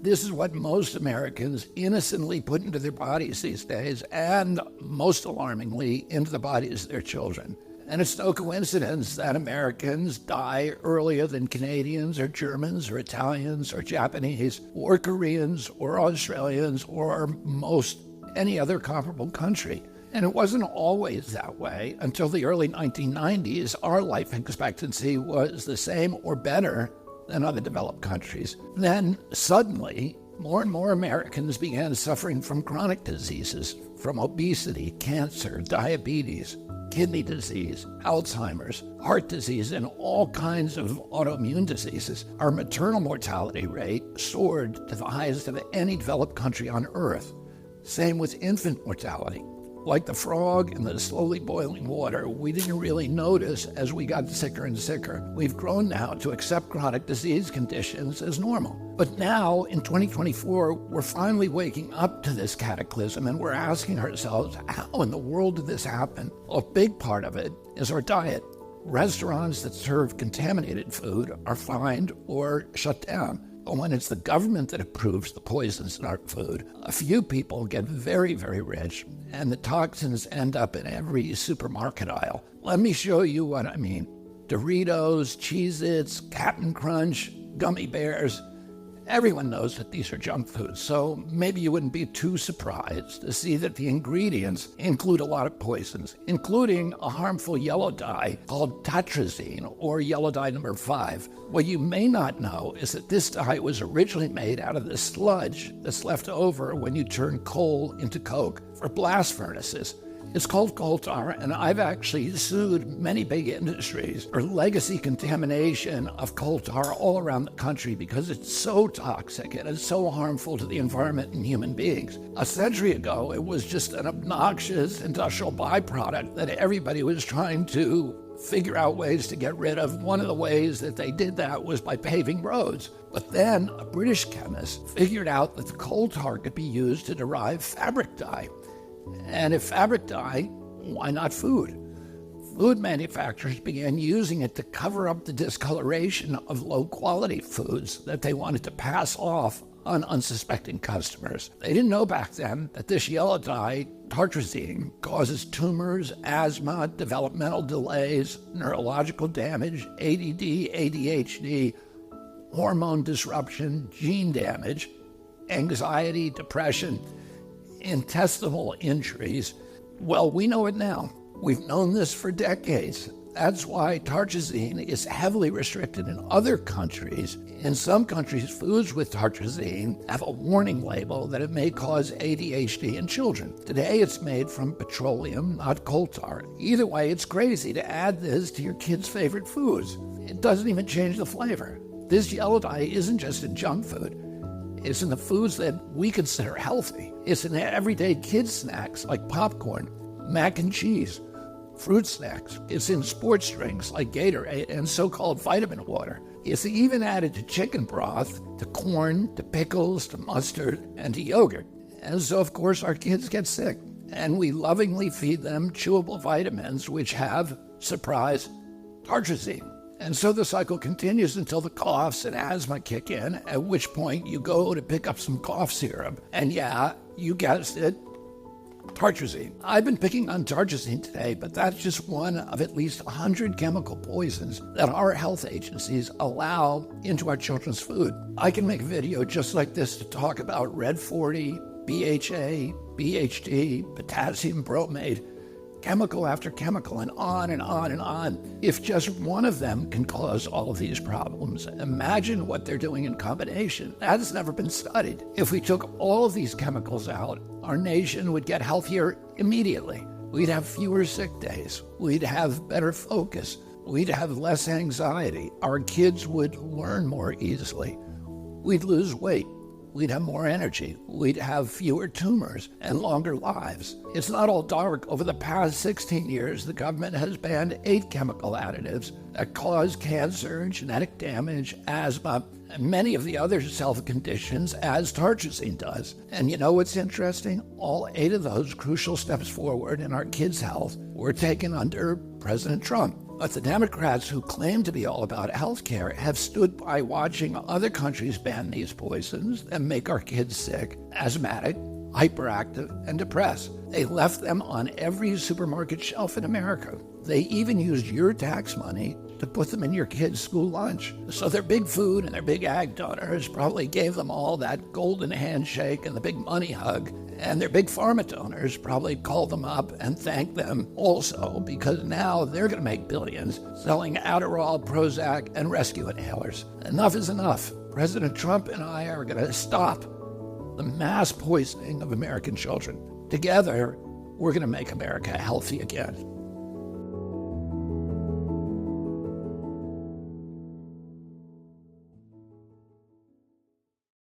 This is what most Americans innocently put into their bodies these days, and most alarmingly, into the bodies of their children. And it's no coincidence that Americans die earlier than Canadians or Germans or Italians or Japanese or Koreans or Australians or most any other comparable country. And it wasn't always that way. Until the early 1990s, our life expectancy was the same or better than other developed countries. Then suddenly, more and more Americans began suffering from chronic diseases, from obesity, cancer, diabetes, kidney disease, Alzheimer's, heart disease, and all kinds of autoimmune diseases. Our maternal mortality rate soared to the highest of any developed country on earth. Same with infant mortality. Like the frog in the slowly boiling water, we didn't really notice as we got sicker and sicker. We've grown now to accept chronic disease conditions as normal. But now, in 2024, we're finally waking up to this cataclysm, and we're asking ourselves, how in the world did this happen? Well, a big part of it is our diet. Restaurants that serve contaminated food are fined or shut down. But when it's the government that approves the poisons in our food, a few people get very, very rich, and the toxins end up in every supermarket aisle. Let me show you what I mean. Doritos, Cheez-Its, Cap'n Crunch, gummy bears. Everyone knows that these are junk foods, so maybe you wouldn't be too surprised to see that the ingredients include a lot of poisons, including a harmful yellow dye called tartrazine, or yellow dye number 5. What you may not know is that this dye was originally made out of the sludge that's left over when you turn coal into coke for blast furnaces. It's called coal tar, and I've actually sued many big industries for legacy contamination of coal tar all around the country because it's so toxic and it's so harmful to the environment and human beings. A century ago, it was just an obnoxious industrial byproduct that everybody was trying to figure out ways to get rid of. One of the ways that they did that was by paving roads. But then a British chemist figured out that the coal tar could be used to derive fabric dye. And if fabric dye, why not food? Food manufacturers began using it to cover up the discoloration of low-quality foods that they wanted to pass off on unsuspecting customers. They didn't know back then that this yellow dye, tartrazine, causes tumors, asthma, developmental delays, neurological damage, ADD, ADHD, hormone disruption, gene damage, anxiety, depression, intestinal injuries. Well, we know it now. We've known this for decades. That's why tartrazine is heavily restricted in other countries. In some countries, foods with tartrazine have a warning label that it may cause ADHD in children. Today, it's made from petroleum, not coal tar. Either way, it's crazy to add this to your kids' favorite foods. It doesn't even change the flavor. This yellow dye isn't just in junk food. It's in the foods that we consider healthy. It's in everyday kids' snacks like popcorn, mac and cheese, fruit snacks. It's in sports drinks like Gatorade and so-called vitamin water. It's even added to chicken broth, to corn, to pickles, to mustard, and to yogurt. And so, of course, our kids get sick. And we lovingly feed them chewable vitamins which have, surprise, tartrazine. And so the cycle continues until the coughs and asthma kick in, at which point you go to pick up some cough syrup. And yeah, you guessed it, tartrazine. I've been picking on tartrazine today, but that's just one of at least 100 chemical poisons that our health agencies allow into our children's food. I can make a video just like this to talk about Red 40, BHA, BHD, potassium bromate, chemical after chemical, and on and on and on. If just one of them can cause all of these problems, imagine what they're doing in combination. That has never been studied. If we took all of these chemicals out, our nation would get healthier immediately. We'd have fewer sick days. We'd have better focus. We'd have less anxiety. Our kids would learn more easily. We'd lose weight. We'd have more energy. We'd have fewer tumors and longer lives. It's not all dark. Over the past 16 years, the government has banned 8 chemical additives that cause cancer, genetic damage, asthma, and many of the other health conditions as tartrazine does. And you know what's interesting? All 8 of those crucial steps forward in our kids' health were taken under President Trump. But the Democrats who claim to be all about health care have stood by watching other countries ban these poisons and make our kids sick, asthmatic, hyperactive, and depressed. They left them on every supermarket shelf in America. They even used your tax money to put them in your kids' school lunch. So their big food and their big ag donors probably gave them all that golden handshake and the big money hug. And their big pharma donors probably called them up and thanked them also, because now they're going to make billions selling Adderall, Prozac, and rescue inhalers. Enough is enough. President Trump and I are going to stop the mass poisoning of American children. Together, we're going to make America healthy again.